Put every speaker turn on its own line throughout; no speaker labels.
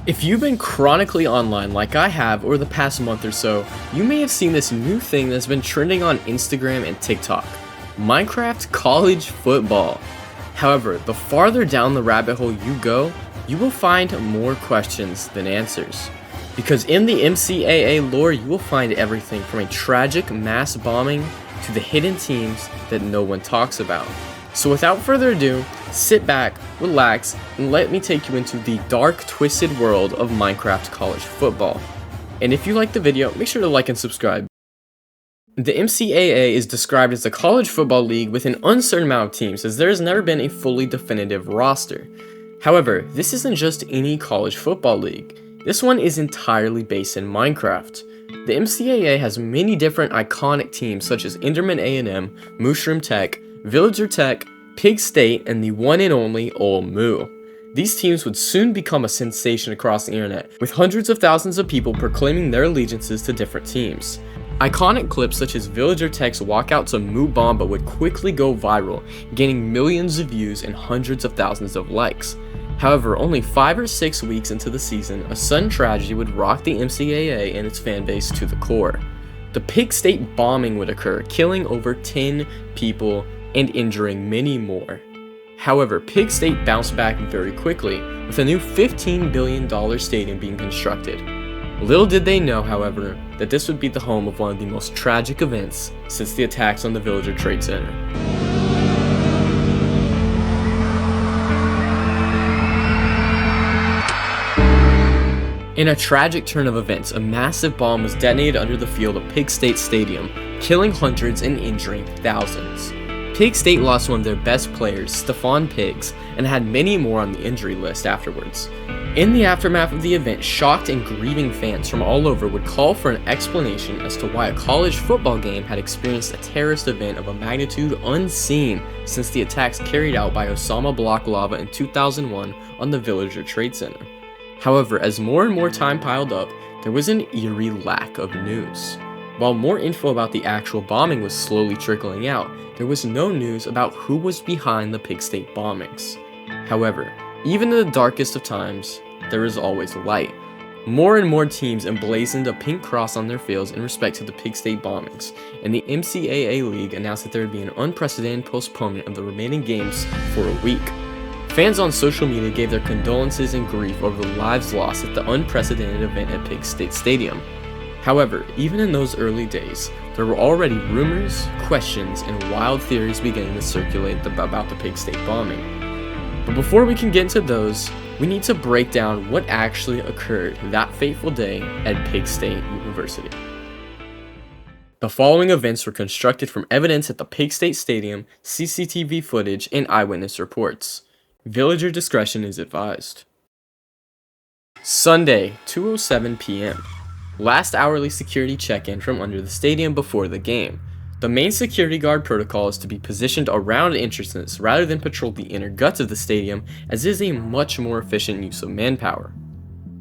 If you've been chronically online like I have over the past month or so, you may have seen this new thing that's been trending on Instagram and TikTok: Minecraft college football. However, the farther down the rabbit hole you go, you will find more questions than answers. Because in the MCAA lore, you will find everything from a tragic mass bombing to the hidden teams that no one talks about. So without further ado, sit back, relax, and let me take you into the dark, twisted world of Minecraft college football. And if you like the video, make sure to like and subscribe. The MCAA is described as a college football league with an uncertain amount of teams, as there has never been a fully definitive roster. However, this isn't just any college football league. This one is entirely based in Minecraft. The MCAA has many different iconic teams such as Enderman A&M, Mushroom Tech, Villager Tech, Pig State, and the one and only Ol Moo. These teams would soon become a sensation across the internet, with hundreds of thousands of people proclaiming their allegiances to different teams. Iconic clips such as Villager Tech's walkout to Moo Bomba would quickly go viral, gaining millions of views and hundreds of thousands of likes. However, only 5 or 6 weeks into the season, a sudden tragedy would rock the MCAA and its fanbase to the core. The Pig State bombing would occur, killing over 10 people and injuring many more. However, Pig State bounced back very quickly, with a new $15 billion stadium being constructed. Little did they know, however, that this would be the home of one of the most tragic events since the attacks on the Villager Trade Center. In a tragic turn of events, a massive bomb was detonated under the field of Pig State Stadium, killing hundreds and injuring thousands. Pig State lost one of their best players, Stefan Pigs, and had many more on the injury list afterwards. In the aftermath of the event, shocked and grieving fans from all over would call for an explanation as to why a college football game had experienced a terrorist event of a magnitude unseen since the attacks carried out by Osama Block Lava in 2001 on the Villager Trade Center. However, as more and more time piled up, there was an eerie lack of news. While more info about the actual bombing was slowly trickling out, there was no news about who was behind the Pig State bombings. However, even in the darkest of times, there is always light. More and more teams emblazoned a pink cross on their fields in respect to the Pig State bombings, and the MCAA League announced that there would be an unprecedented postponement of the remaining games for a week. Fans on social media gave their condolences and grief over the lives lost at the unprecedented event at Pig State Stadium. However, even in those early days, there were already rumors, questions, and wild theories beginning to circulate about the Pig State bombing. But before we can get into those, we need to break down what actually occurred that fateful day at Pig State University. The following events were constructed from evidence at the Pig State Stadium, CCTV footage, and eyewitness reports. Villager discretion is advised. Sunday, 2:07 p.m. Last hourly security check-in from under the stadium before the game. The main security guard protocol is to be positioned around entrances rather than patrol the inner guts of the stadium, as it is a much more efficient use of manpower.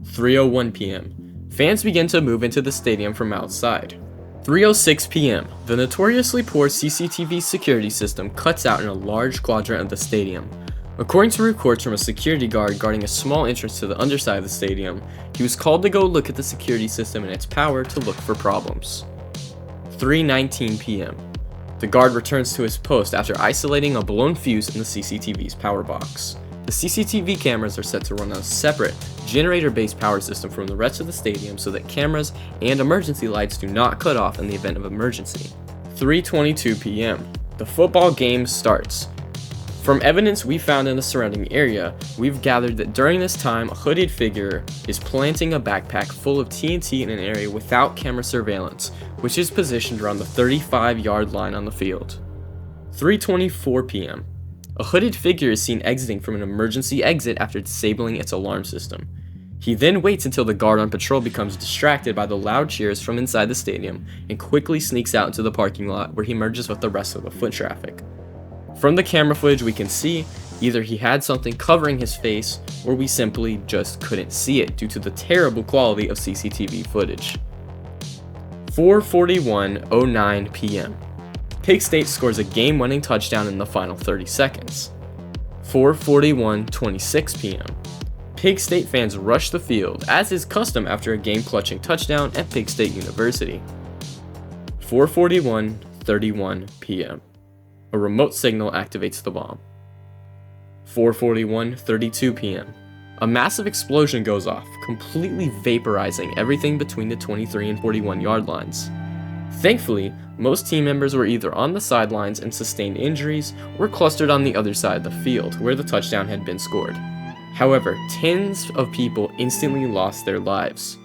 3:01 p.m. Fans begin to move into the stadium from outside. 3:06 p.m. The notoriously poor CCTV security system cuts out in a large quadrant of the stadium. According to reports from a security guard guarding a small entrance to the underside of the stadium, he was called to go look at the security system and its power to look for problems. 3:19 p.m. The guard returns to his post after isolating a blown fuse in the CCTV's power box. The CCTV cameras are set to run on a separate, generator-based power system from the rest of the stadium so that cameras and emergency lights do not cut off in the event of emergency. 3:22 p.m. The football game starts. From evidence we found in the surrounding area, we've gathered that during this time, a hooded figure is planting a backpack full of TNT in an area without camera surveillance, which is positioned around the 35-yard line on the field. 3:24 p.m. A hooded figure is seen exiting from an emergency exit after disabling its alarm system. He then waits until the guard on patrol becomes distracted by the loud cheers from inside the stadium and quickly sneaks out into the parking lot where he merges with the rest of the foot traffic. From the camera footage we can see, either he had something covering his face or we simply just couldn't see it due to the terrible quality of CCTV footage. 4:41:09 p.m. Pig State scores a game-winning touchdown in the final 30 seconds. 4:41:26 p.m. Pig State fans rushed the field, as is custom after a game-clutching touchdown at Pig State University. 4:41:31 p.m. A remote signal activates the bomb. 4:41:32 p.m. A massive explosion goes off, completely vaporizing everything between the 23 and 41 yard lines. Thankfully, most team members were either on the sidelines and sustained injuries, or clustered on the other side of the field, where the touchdown had been scored. However, tens of people instantly lost their lives.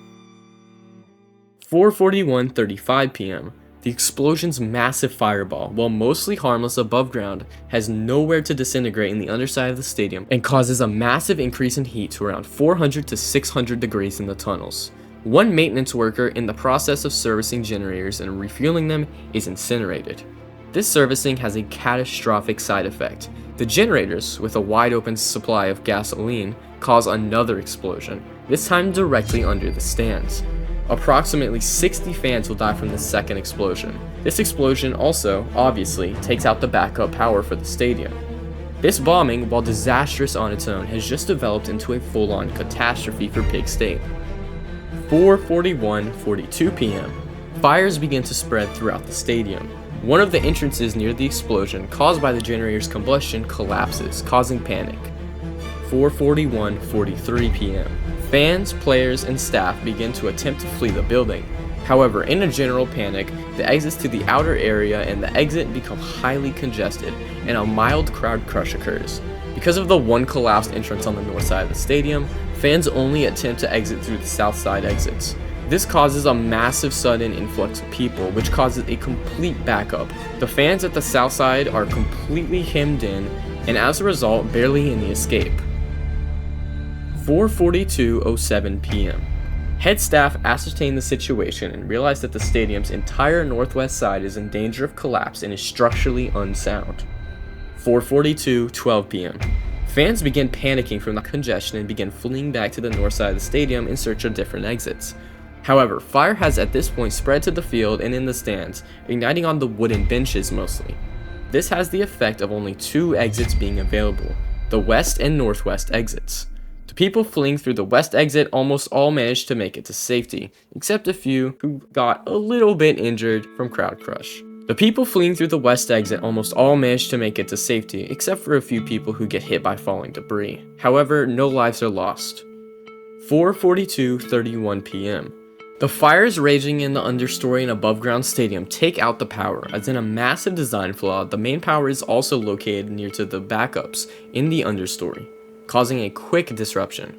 4:41:35 p.m. The explosion's massive fireball, while mostly harmless above ground, has nowhere to disintegrate in the underside of the stadium and causes a massive increase in heat to around 400 to 600 degrees in the tunnels. One maintenance worker in the process of servicing generators and refueling them is incinerated. This servicing has a catastrophic side effect. The generators, with a wide open supply of gasoline, cause another explosion, this time directly under the stands. Approximately 60 fans will die from the second explosion. This explosion also, obviously, takes out the backup power for the stadium. This bombing, while disastrous on its own, has just developed into a full-on catastrophe for Pig State. 4:41:42 p.m. Fires begin to spread throughout the stadium. One of the entrances near the explosion, caused by the generator's combustion, collapses, causing panic. 4:41:43 p.m. Fans, players, and staff begin to attempt to flee the building. However, in a general panic, the exits to the outer area and the exit become highly congested, and a mild crowd crush occurs. Because of the one collapsed entrance on the north side of the stadium, fans only attempt to exit through the south side exits. This causes a massive sudden influx of people, which causes a complete backup. The fans at the south side are completely hemmed in, and as a result, barely any escape. 4:42:07 p.m. Head staff ascertain the situation and realize that the stadium's entire northwest side is in danger of collapse and is structurally unsound. 4:42:12 p.m. Fans begin panicking from the congestion and begin fleeing back to the north side of the stadium in search of different exits. However, fire has at this point spread to the field and in the stands, igniting on the wooden benches mostly. This has the effect of only two exits being available, the west and northwest exits. The people fleeing through the west exit almost all managed to make it to safety, except a few who got a little bit injured from crowd crush. The people fleeing through the west exit almost all managed to make it to safety, except for a few people who get hit by falling debris. However, no lives are lost. 4:42:31 p.m. The fires raging in the understory and above ground stadium take out the power, as in a massive design flaw, the main power is also located near to the backups in the understory, causing a quick disruption.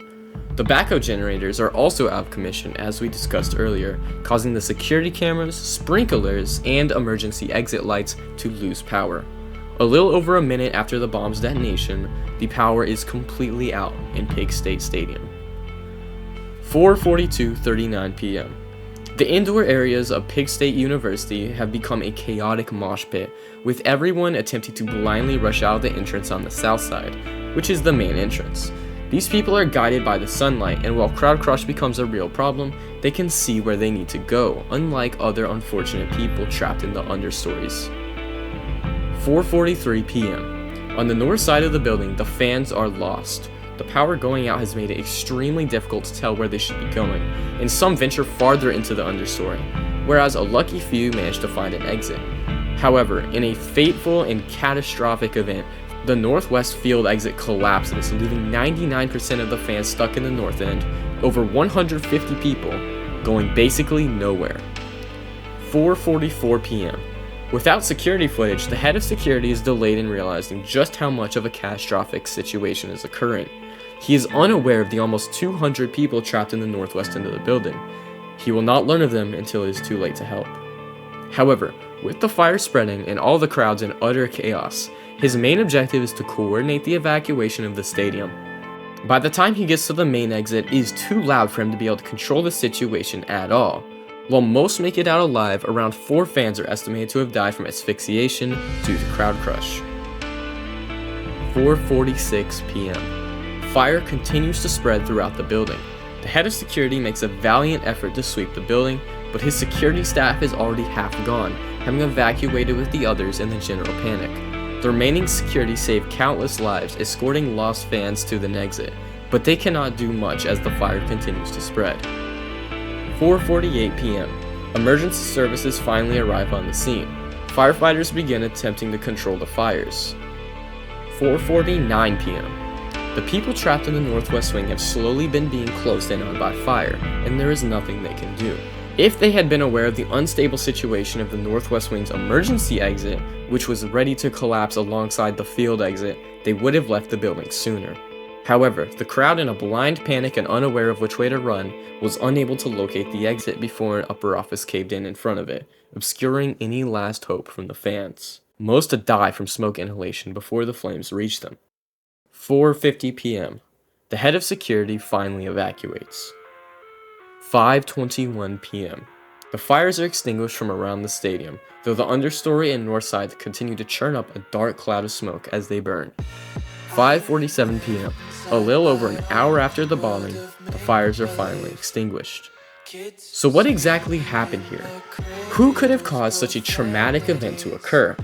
The backup generators are also out of commission, as we discussed earlier, causing the security cameras, sprinklers, and emergency exit lights to lose power. A little over a minute after the bomb's detonation, the power is completely out in Pig State Stadium. 4:42:39 p.m. The indoor areas of Pig State University have become a chaotic mosh pit, with everyone attempting to blindly rush out of the entrance on the south side, which is the main entrance. These people are guided by the sunlight, and while crowd crush becomes a real problem, they can see where they need to go, unlike other unfortunate people trapped in the understories. 4:43 p.m. On the north side of the building, the fans are lost. The power going out has made it extremely difficult to tell where they should be going, and some venture farther into the understory, whereas a lucky few manage to find an exit. However, in a fateful and catastrophic event, the northwest field exit collapses, leaving 99% of the fans stuck in the north end, over 150 people, going basically nowhere. 4:44 p.m. Without security footage, the head of security is delayed in realizing just how much of a catastrophic situation is occurring. He is unaware of the almost 200 people trapped in the northwest end of the building. He will not learn of them until it is too late to help. However, with the fire spreading and all the crowds in utter chaos, his main objective is to coordinate the evacuation of the stadium. By the time he gets to the main exit, it is too loud for him to be able to control the situation at all. While most make it out alive, around 4 fans are estimated to have died from asphyxiation due to crowd crush. 4:46 p.m. Fire continues to spread throughout the building. The head of security makes a valiant effort to sweep the building, but his security staff is already half gone, having evacuated with the others in the general panic. The remaining security saved countless lives, escorting lost fans to the exit. but they cannot do much as the fire continues to spread. 4:48 p.m. Emergency services finally arrive on the scene. Firefighters begin attempting to control the fires. 4:49 p.m. The people trapped in the northwest wing have slowly been being closed in on by fire, and there is nothing they can do. If they had been aware of the unstable situation of the northwest wing's emergency exit, which was ready to collapse alongside the field exit, they would have left the building sooner. However, the crowd, in a blind panic and unaware of which way to run, was unable to locate the exit before an upper office caved in front of it, obscuring any last hope from the fans. Most had died from smoke inhalation before the flames reached them. 4:50 p.m. The head of security finally evacuates. 5:21 p.m. The fires are extinguished from around the stadium, though the understory and north side continue to churn up a dark cloud of smoke as they burn. 5:47 p.m. A little over an hour after the bombing, the fires are finally extinguished. So what exactly happened here? Who could have caused such a traumatic event to occur?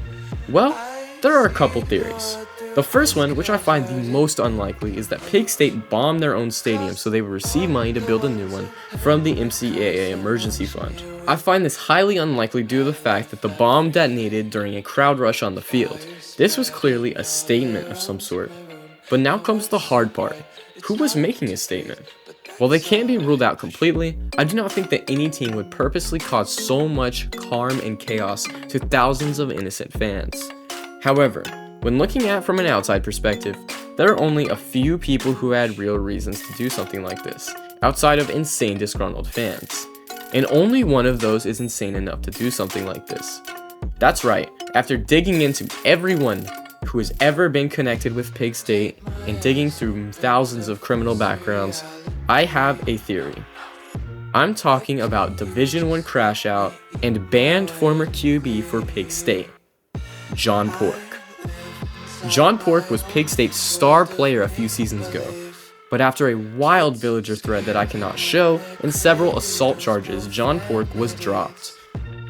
Well, there are a couple theories. The first one, which I find the most unlikely, is that Pig State bombed their own stadium so they would receive money to build a new one from the MCAA emergency fund. I find this highly unlikely due to the fact that the bomb detonated during a crowd rush on the field. This was clearly a statement of some sort. But now comes the hard part. Who was making a statement? While they can't be ruled out completely, I do not think that any team would purposely cause so much harm and chaos to thousands of innocent fans. However, when looking at it from an outside perspective, there are only a few people who had real reasons to do something like this, outside of insane disgruntled fans. And only one of those is insane enough to do something like this. That's right, after digging into everyone who has ever been connected with Pig State and digging through thousands of criminal backgrounds, I have a theory. I'm talking about Division I crash out and banned former QB for Pig State, John Pork. John Pork was Pig State's star player a few seasons ago, but after a wild villager thread that I cannot show and several assault charges, John Pork was dropped.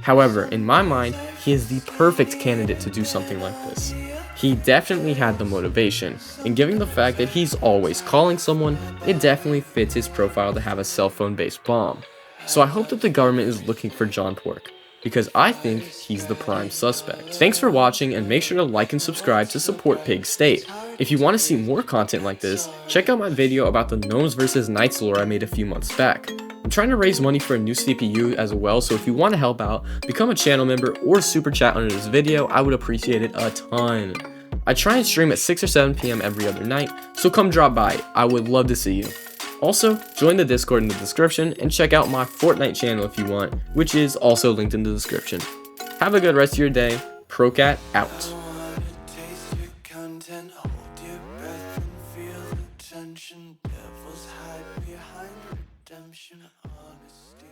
However, in my mind, he is the perfect candidate to do something like this. He definitely had the motivation, and given the fact that he's always calling someone, it definitely fits his profile to have a cell phone based bomb. So I hope that the government is looking for John Pork, because I think he's the prime suspect. Thanks for watching, and make sure to like and subscribe to support Pig State. If you want to see more content like this, check out my video about the Gnomes vs Knights lore I made a few months back. I'm trying to raise money for a new CPU as well, so if you want to help out, become a channel member or super chat under this video. I would appreciate it a ton. I try and stream at 6 or 7 p.m. every other night, so come drop by. I would love to see you. Also, join the Discord in the description and check out my Fortnite channel if you want, which is also linked in the description. Have a good rest of your day. Procat out. Devils hide behind redemption, honesty.